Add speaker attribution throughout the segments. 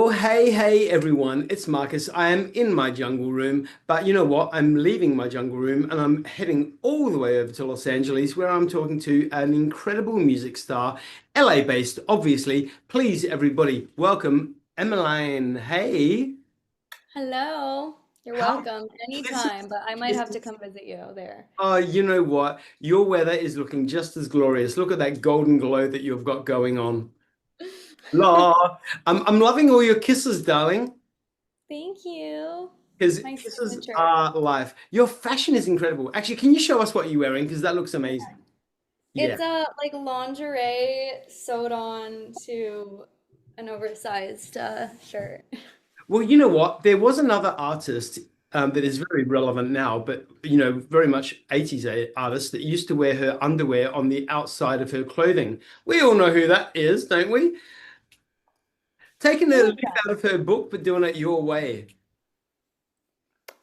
Speaker 1: Oh, hey, everyone. It's Marcus. I am in my jungle room, but you know what? I'm leaving my jungle room and I'm heading all the way over to Los Angeles where I'm talking to an incredible music star, LA based, obviously. Please, everybody, welcome Emeline. Hey,
Speaker 2: Hello. You're
Speaker 1: how
Speaker 2: welcome
Speaker 1: this is,
Speaker 2: anytime, but I might
Speaker 1: this
Speaker 2: have to
Speaker 1: is
Speaker 2: come visit you there.
Speaker 1: you know what? Your weather is looking just as glorious. Look at that golden glow that you've got going on. La. I'm loving all your kisses, darling.
Speaker 2: Thank you.
Speaker 1: Because
Speaker 2: My
Speaker 1: kisses
Speaker 2: signature.
Speaker 1: are life. Your fashion is incredible. Actually, can you show us what you're wearing? Because that looks amazing. Yeah.
Speaker 2: It's a like lingerie sewed on to an oversized shirt.
Speaker 1: Well, you know what? There was another artist that is very relevant now, but very much 80s artist that used to wear her underwear on the outside of her clothing. We all know who that is, don't we? Taking a
Speaker 2: Who is
Speaker 1: leaf
Speaker 2: that?
Speaker 1: out of her book, but doing it your way.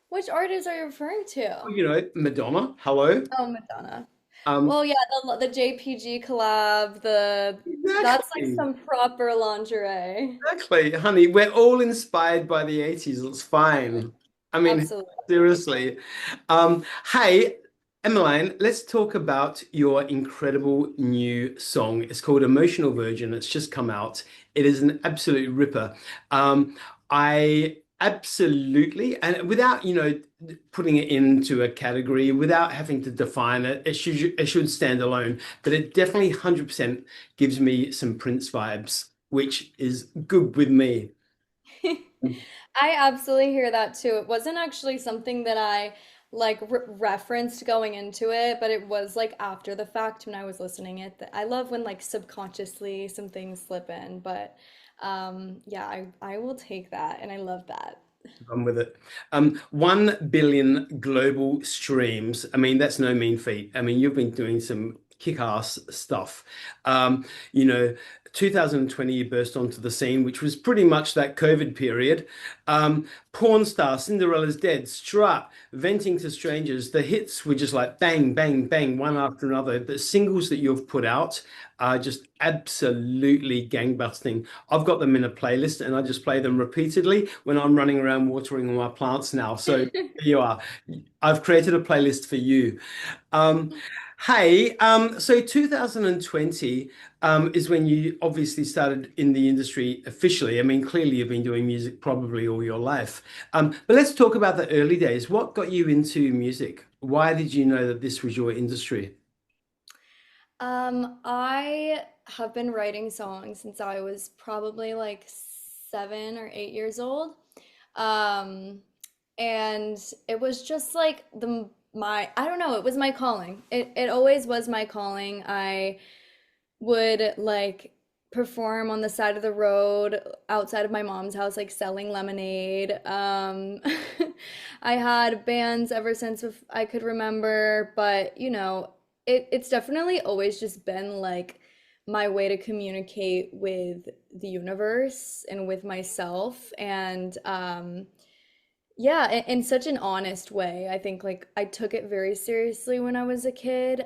Speaker 2: Which artist are you referring to?
Speaker 1: Well, Madonna. Hello.
Speaker 2: Oh, Madonna.
Speaker 1: Um,
Speaker 2: Well, yeah, the JPG collab, the that's like
Speaker 1: exactly.
Speaker 2: some proper lingerie.
Speaker 1: Exactly, honey. We're all inspired by the 80s. It's fine. I mean,
Speaker 2: Absolutely.
Speaker 1: seriously. Hey, Emeline, let's talk about your incredible new song. It's called Emotional Virgin. It's just come out. It is an absolute ripper. I absolutely, and without, putting it into a category, without having to define it, it should stand alone. But it definitely 100% gives me some Prince vibes, which is good with me.
Speaker 2: I absolutely hear that too. It wasn't actually something that I like referenced going into it, but it was like after the fact when I was listening it. That I love when like subconsciously some things slip in, but yeah, I will take that and I love that.
Speaker 1: I'm with it. 1 billion global streams. I mean, that's no mean feat. I mean, you've been doing some kick-ass stuff. Um, you know, 2020, you burst onto the scene, which was pretty much that COVID period. Porn star, Cinderella's Dead, Strut, Venting to Strangers. The hits were just like bang, bang, bang, one after another. The singles that you've put out are just absolutely gangbusting. I've got them in a playlist and I just play them repeatedly when I'm running around watering all my plants now. So here you are. I've created a playlist for you. Um, Hey, so 2020 is when you obviously started in the industry officially. I mean, clearly you've been doing music probably all your life. But let's talk about the early days. What got you into music? Why did you know that this was your industry?
Speaker 2: I have been writing songs since I was probably like 7 or 8 years old. Um, and it was just like the my I don't know, it was my calling. It always was my calling. I would like perform on the side of the road outside of my mom's house, like selling lemonade. I had bands ever since I could remember, but it's definitely always just been like my way to communicate with the universe and with myself. And yeah, in such an honest way. I think like I took it very seriously when I was a kid.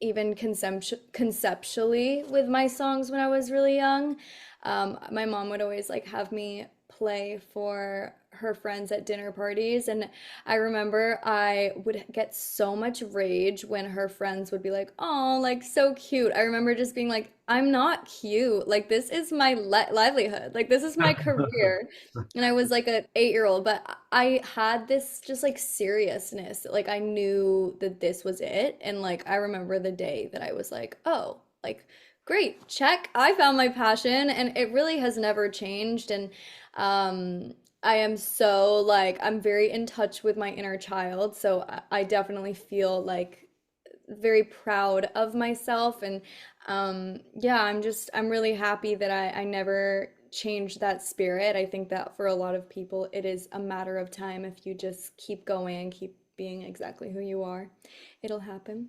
Speaker 2: Even conceptually with my songs when I was really young. My mom would always like have me play for her friends at dinner parties, and I remember I would get so much rage when her friends would be like, "Oh, like so cute." I remember just being like, "I'm not cute. Like this is my livelihood. Like this is my career." And I was like an 8-year old, but I had this just like seriousness. Like I knew that this was it. And like I remember the day that I was like, oh, like great, check. I found my passion and it really has never changed. And I am so like I'm very in touch with my inner child. So I definitely feel like very proud of myself and yeah, I'm really happy that I never changed that spirit. I think that for a lot of people it is a matter of time. If you just keep going and keep being exactly who you are, it'll happen.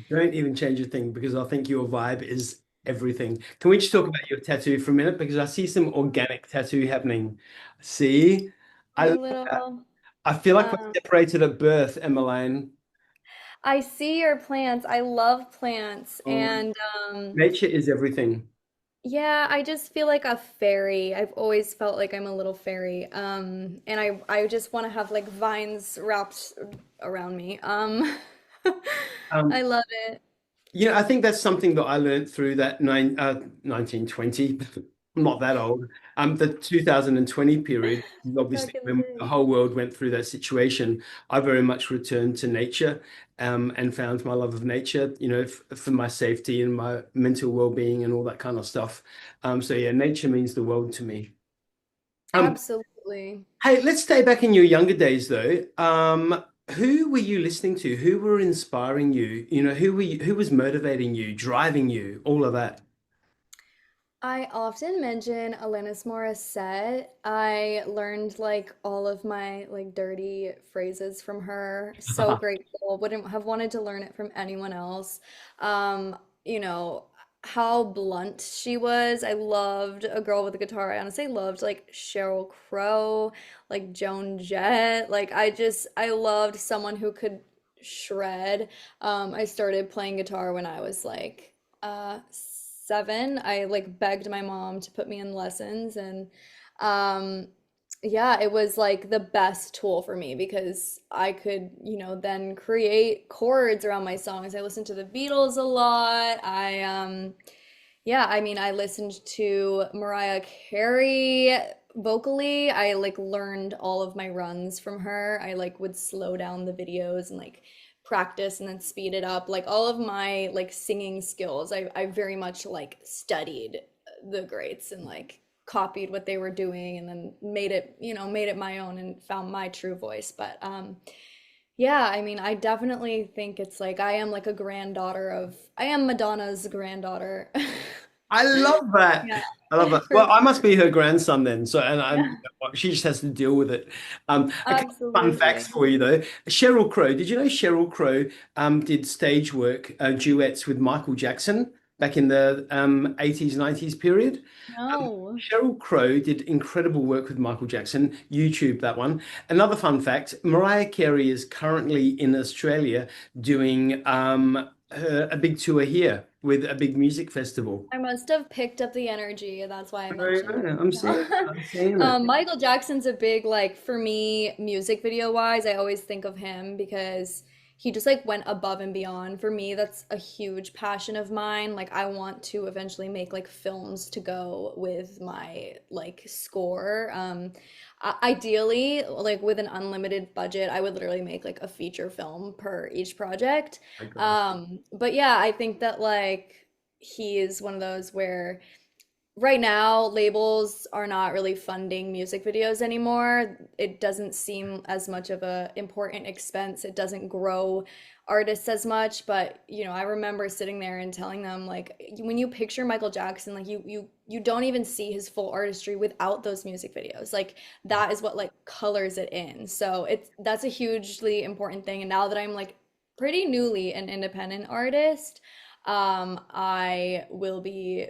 Speaker 1: Don't even change a thing because I think your vibe is everything. Can we just talk about your tattoo for a minute? Because I see some organic tattoo happening. See, I
Speaker 2: My
Speaker 1: love that.
Speaker 2: little
Speaker 1: I feel like we're
Speaker 2: um
Speaker 1: separated at birth, Emmeline.
Speaker 2: I see your plants. I love plants
Speaker 1: Oh,
Speaker 2: and
Speaker 1: nature is everything.
Speaker 2: Yeah, I just feel like a fairy. I've always felt like I'm a little fairy. And I just want to have like vines wrapped around me. I
Speaker 1: Um,
Speaker 2: love it.
Speaker 1: Yeah, I think that's something that I learned through that 1920. I'm not that old. The 2020 period, obviously,
Speaker 2: Back in the
Speaker 1: when the
Speaker 2: day.
Speaker 1: whole world went through that situation, I very much returned to nature, and found my love of nature, for my safety and my mental well-being and all that kind of stuff. So yeah, nature means the world to me. Um,
Speaker 2: Absolutely.
Speaker 1: Hey, let's stay back in your younger days though. Who were you listening to? Who were inspiring you? Who was motivating you, driving you, all of that?
Speaker 2: I often mention Alanis Morissette. I learned like all of my like dirty phrases from her. So grateful. Wouldn't have wanted to learn it from anyone else. Um, you know, how blunt she was. I loved A Girl with a Guitar. I honestly loved like Sheryl Crow, like Joan Jett. Like I loved someone who could shred. I started playing guitar when I was like 7. I like begged my mom to put me in lessons, and um yeah, it was like the best tool for me because I could, then create chords around my songs. I listened to the Beatles a lot. Yeah, I mean, I listened to Mariah Carey vocally. I like learned all of my runs from her. I like would slow down the videos and like practice and then speed it up. Like all of my like singing skills, I very much like studied the greats and like copied what they were doing and then made it my own and found my true voice. But yeah, I mean, I definitely think it's like I am Madonna's granddaughter.
Speaker 1: I love that.
Speaker 2: Yeah,
Speaker 1: I love that.
Speaker 2: for
Speaker 1: Well, I must be her grandson then. So, and
Speaker 2: yeah,
Speaker 1: she just has to deal with it. A couple of fun facts
Speaker 2: absolutely.
Speaker 1: for you though. Sheryl Crow. Did you know Sheryl Crow did stage work, duets with Michael Jackson back in the 80s, 90s period?
Speaker 2: No.
Speaker 1: Sheryl Crow did incredible work with Michael Jackson. YouTube that one. Another fun fact: Mariah Carey is currently in Australia doing a big tour here with a big music festival.
Speaker 2: I must have picked up the energy. That's why I
Speaker 1: I
Speaker 2: mentioned
Speaker 1: know,
Speaker 2: it.
Speaker 1: I'm seeing it. I'm seeing it.
Speaker 2: Michael Jackson's a big, like, for me, music video wise, I always think of him because he just like went above and beyond. For me, that's a huge passion of mine. Like, I want to eventually make like films to go with my like score. Ideally, like with an unlimited budget, I would literally make like a feature film per each project.
Speaker 1: Okay.
Speaker 2: But yeah, I think that like he is one of those where right now labels are not really funding music videos anymore. It doesn't seem as much of a important expense. It doesn't grow artists as much, but I remember sitting there and telling them like when you picture Michael Jackson, like you don't even see his full artistry without those music videos. Like that is what like colors it in. So that's a hugely important thing. And now that I'm like pretty newly an independent artist, I will be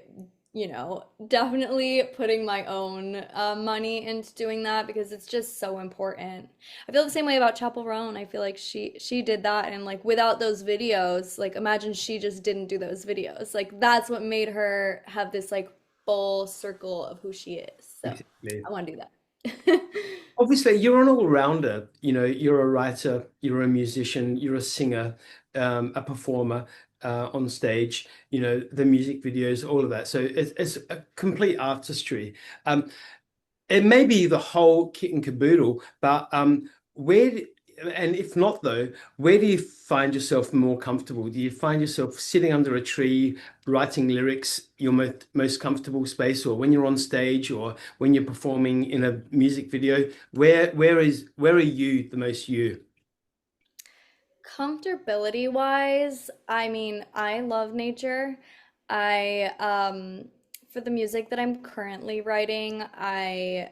Speaker 2: definitely putting my own money into doing that because it's just so important. I feel the same way about Chapel Roan. I feel like she did that, and like without those videos, like imagine she just didn't do those videos. Like that's what made her have this like full circle of who she is. So
Speaker 1: Exactly.
Speaker 2: I want to do that.
Speaker 1: Obviously, you're an all-rounder. You're a writer, you're a musician, you're a singer, a performer on stage. The music videos, all of that. So it's a complete artistry. Um, It may be the whole kit and caboodle, but where, and if not though, where do you find yourself more comfortable? Do you find yourself sitting under a tree, writing lyrics, your most comfortable space, or when you're on stage, or when you're performing in a music video? Where are you the most you?
Speaker 2: Comfortability wise, I mean, I love nature. I For the music that I'm currently writing, I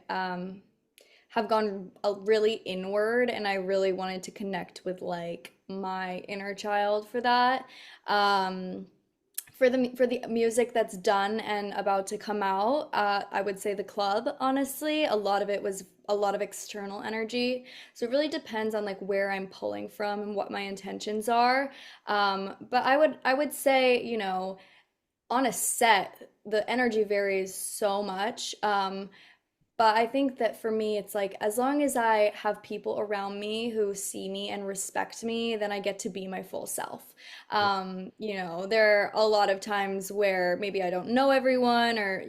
Speaker 2: have gone really inward and I really wanted to connect with like my inner child for that. Um for the music that's done and about to come out, I would say the club, honestly, a lot of it was a lot of external energy. So it really depends on like where I'm pulling from and what my intentions are. But I would say, on a set, the energy varies so much. But I think that for me, it's like as long as I have people around me who see me and respect me, then I get to be my full self. There are a lot of times where maybe I don't know everyone, or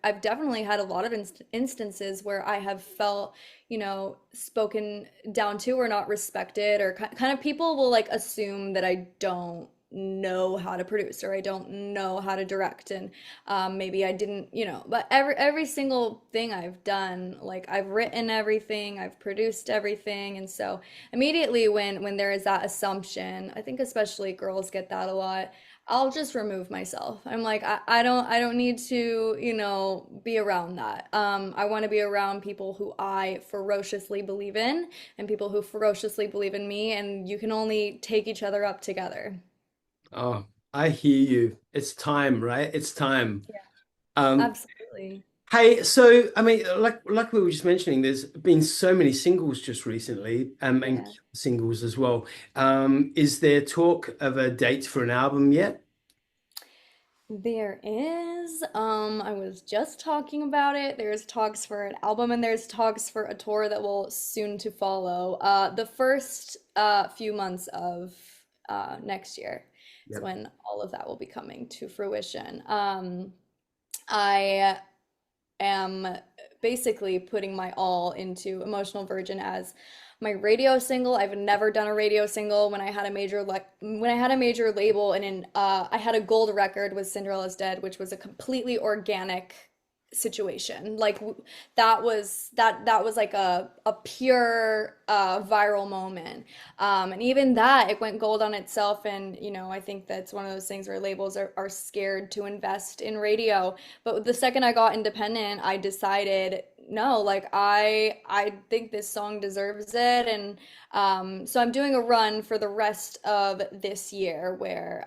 Speaker 2: I've definitely had a lot of instances where I have felt, spoken down to or not respected, or kind of people will like assume that I don't know how to produce or I don't know how to direct, and maybe I didn't, but every single thing I've done, like I've written everything, I've produced everything, and so immediately when there is that assumption, I think especially girls get that a lot. I'll just remove myself. I'm like, I don't need to, be around that. I want to be around people who I ferociously believe in and people who ferociously believe in me, and you can only take each other up together.
Speaker 1: Oh, I hear you. It's time, right? It's time.
Speaker 2: Yeah,
Speaker 1: Um,
Speaker 2: absolutely.
Speaker 1: Hey, so I mean, like we were just mentioning, there's been so many singles just recently, and
Speaker 2: Yeah.
Speaker 1: singles as well. Is there talk of a date for an album yet?
Speaker 2: There is. I was just talking about it. There's talks for an album and there's talks for a tour that will soon to follow. The first few months of next year is
Speaker 1: Yep.
Speaker 2: when all of that will be coming to fruition. I am basically putting my all into Emotional Virgin as my radio single. I've never done a radio single. When I had a major label, and I had a gold record with Cinderella's Dead, which was a completely organic situation. Like that was like a pure viral moment. And even that, it went gold on itself. And I think that's one of those things where labels are scared to invest in radio. But the second I got independent, I decided no, like I think this song deserves it. And so I'm doing a run for the rest of this year where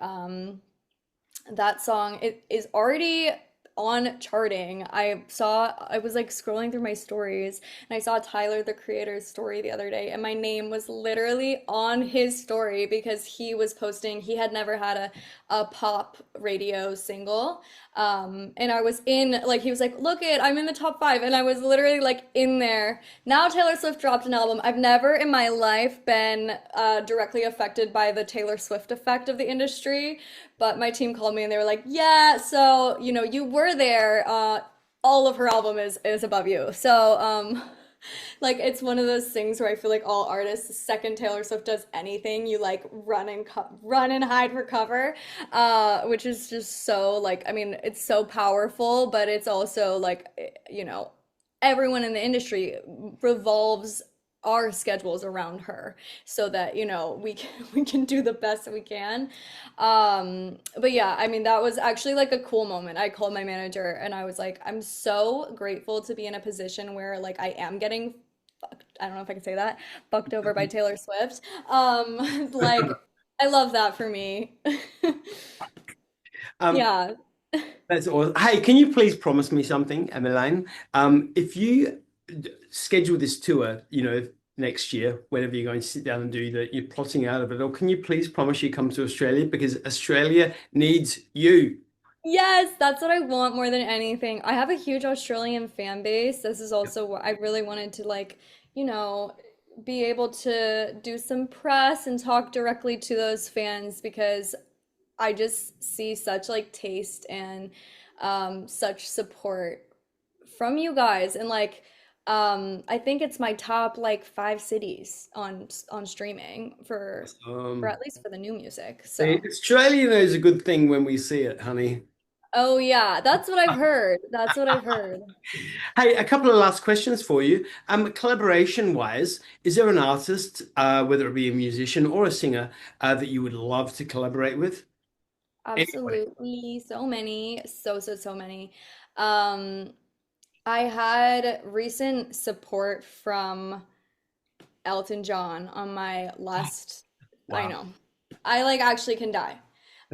Speaker 2: that song it is already on charting. I was like scrolling through my stories and I saw Tyler the Creator's story the other day, and my name was literally on his story because he was posting, he had never had a pop radio single. And I was in, like, he was like, look it, I'm in the top five. And I was literally like in there. Now Taylor Swift dropped an album. I've never in my life been directly affected by the Taylor Swift effect of the industry. But my team called me and they were like, yeah, so, you were there. All of her album is above you. So, like it's one of those things where I feel like all artists, the second Taylor Swift does anything, you like run and hide for cover, which is just so like I mean it's so powerful, but it's also like everyone in the industry revolves our schedules around her so that we can we can do the best that we can. But yeah, I mean that was actually like a cool moment. I called my manager and I was like, I'm so grateful to be in a position where like I am getting fucked, I don't know if I can say that, fucked over by Taylor Swift. Like I love that for me.
Speaker 1: Um,
Speaker 2: Yeah.
Speaker 1: that's awesome. Hey, can you please promise me something, Emeline? If you schedule this tour, next year, whenever you're going to sit down and do that, you're plotting out of it, or can you please promise you come to Australia because Australia needs you?
Speaker 2: Yes, that's what I want more than anything. I have a huge Australian fan base. This is also what I really wanted to like, you know, be able to do some press and talk directly to those fans because I just see such like taste and such support from you guys, and like I think it's my top like five cities on streaming for
Speaker 1: Um,
Speaker 2: at least for the new music.
Speaker 1: See,
Speaker 2: So,
Speaker 1: Australia knows a good thing when we see it, honey.
Speaker 2: oh yeah, that's what I've heard. That's what I've heard.
Speaker 1: Hey, a couple of last questions for you. Collaboration wise, is there an artist, whether it be a musician or a singer, that you would love to collaborate with? Anybody.
Speaker 2: Absolutely. So many. So many. Um, I had recent support from Elton John on my last, I
Speaker 1: Wow.
Speaker 2: know. I like actually can die.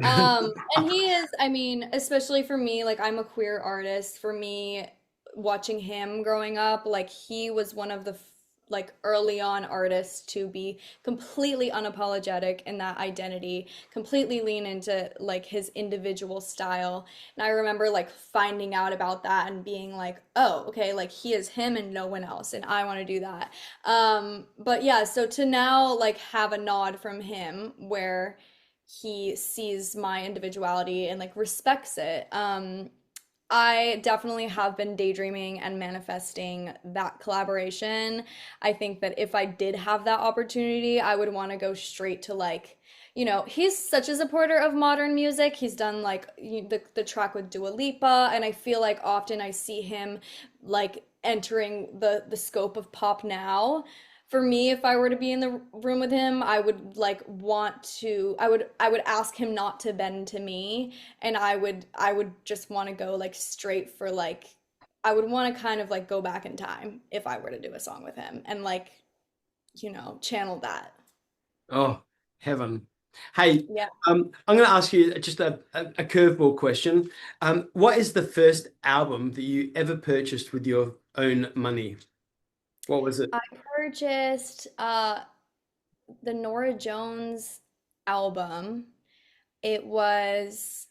Speaker 2: And he is, I mean, especially for me, like I'm a queer artist. For me, watching him growing up, like he was one of the like early on artists to be completely unapologetic in that identity, completely lean into like his individual style. And I remember like finding out about that and being like, oh, okay, like he is him and no one else, and I want to do that. But yeah, so to now like have a nod from him where he sees my individuality and like respects it. I definitely have been daydreaming and manifesting that collaboration. I think that if I did have that opportunity, I would want to go straight to like, he's such a supporter of modern music. He's done like the track with Dua Lipa, and I feel like often I see him like entering the scope of pop now. For me, if I were to be in the room with him, I would like want to I would ask him not to bend to me, and I would just want to go like straight for like I would want to kind of like go back in time if I were to do a song with him and like, channel that.
Speaker 1: Oh, heaven. Hey,
Speaker 2: Yeah.
Speaker 1: I'm going to ask you just a curveball question. What is the first album that you ever purchased with your own money? What was it?
Speaker 2: I purchased the Nora Jones album. It was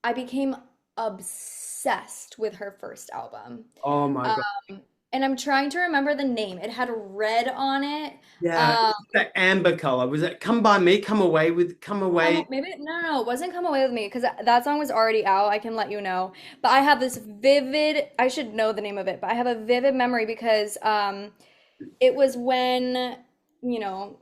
Speaker 2: I became obsessed with her first album.
Speaker 1: Oh my God.
Speaker 2: And I'm trying to remember the name. It had red on it.
Speaker 1: Yeah,
Speaker 2: Um,
Speaker 1: that amber color. Was it Come By Me? Come Away with Come Away?
Speaker 2: maybe no, it wasn't "Come Away with Me" because that song was already out. I can let you know. But I have this vivid. I should know the name of it, but I have a vivid memory because it was when you know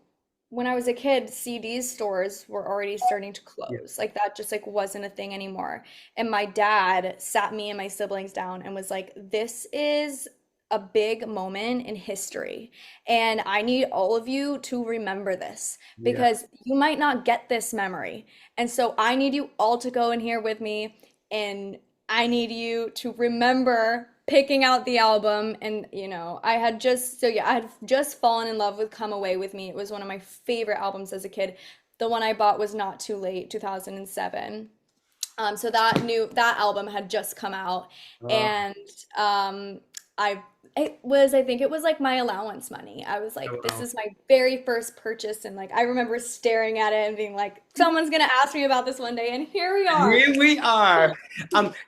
Speaker 2: when I was a kid, CD stores were already starting to
Speaker 1: Yeah.
Speaker 2: close. Like that just like wasn't a thing anymore. And my dad sat me and my siblings down and was like, "This is a big moment in history. And I need all of you to remember this
Speaker 1: Yeah.
Speaker 2: because you might not get this memory. And so I need you all to go in here with me and I need you to remember picking out the album. And I had just fallen in love with Come Away with Me. It was one of my favorite albums as a kid. The one I bought was Not Too Late, 2007. So that album had just come out,
Speaker 1: Oh,
Speaker 2: and I I think it was like my allowance money. I was like, this
Speaker 1: wow.
Speaker 2: is my very first purchase, and like I remember staring at it and being like, someone's gonna ask me about this one day, and here we are.
Speaker 1: Here we are.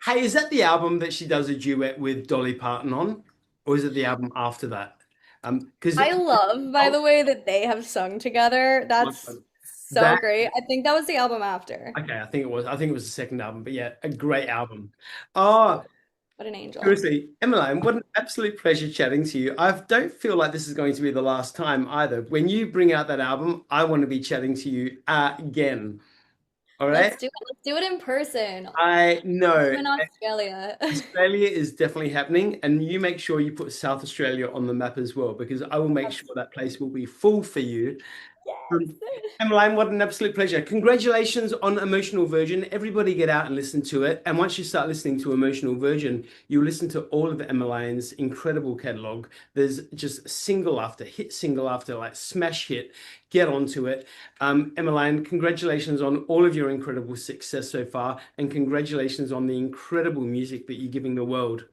Speaker 1: Hey, is that the album that she does a duet with Dolly Parton on, or is it the album after that? Because
Speaker 2: I love, by the way, that they have sung together. That's so
Speaker 1: that
Speaker 2: great. I think that was the album after.
Speaker 1: okay, I think it was. I think it was the second album, but yeah, a great album. Oh,
Speaker 2: What an angel.
Speaker 1: seriously, Emeline, what an absolute pleasure chatting to you. I don't feel like this is going to be the last time either. When you bring out that album, I want to be chatting to you again. All right?
Speaker 2: Let's do it. Let's do it in person.
Speaker 1: I
Speaker 2: See you
Speaker 1: know
Speaker 2: in Australia.
Speaker 1: Australia is definitely happening, and you make sure you put South Australia on the map as well, because I will make sure that place will be full for you. Um,
Speaker 2: Yes.
Speaker 1: Emeline, what an absolute pleasure. Congratulations on Emotional Virgin. Everybody get out and listen to it. And once you start listening to Emotional Virgin, you listen to all of Emeline's incredible catalog. There's just single after like smash hit. Get onto it. Emeline, congratulations on all of your incredible success so far. And congratulations on the incredible music that you're giving the world.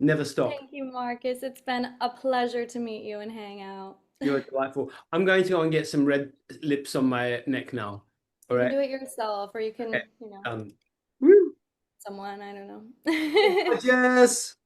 Speaker 1: Never stop.
Speaker 2: Thank you, Marcus. It's been a pleasure to meet you and hang out.
Speaker 1: You're delightful. I'm going to go and get some red lips on my neck now. All
Speaker 2: You can
Speaker 1: right.
Speaker 2: do it yourself, or you
Speaker 1: Okay.
Speaker 2: can,
Speaker 1: Woo.
Speaker 2: someone, I don't know.
Speaker 1: Gorgeous.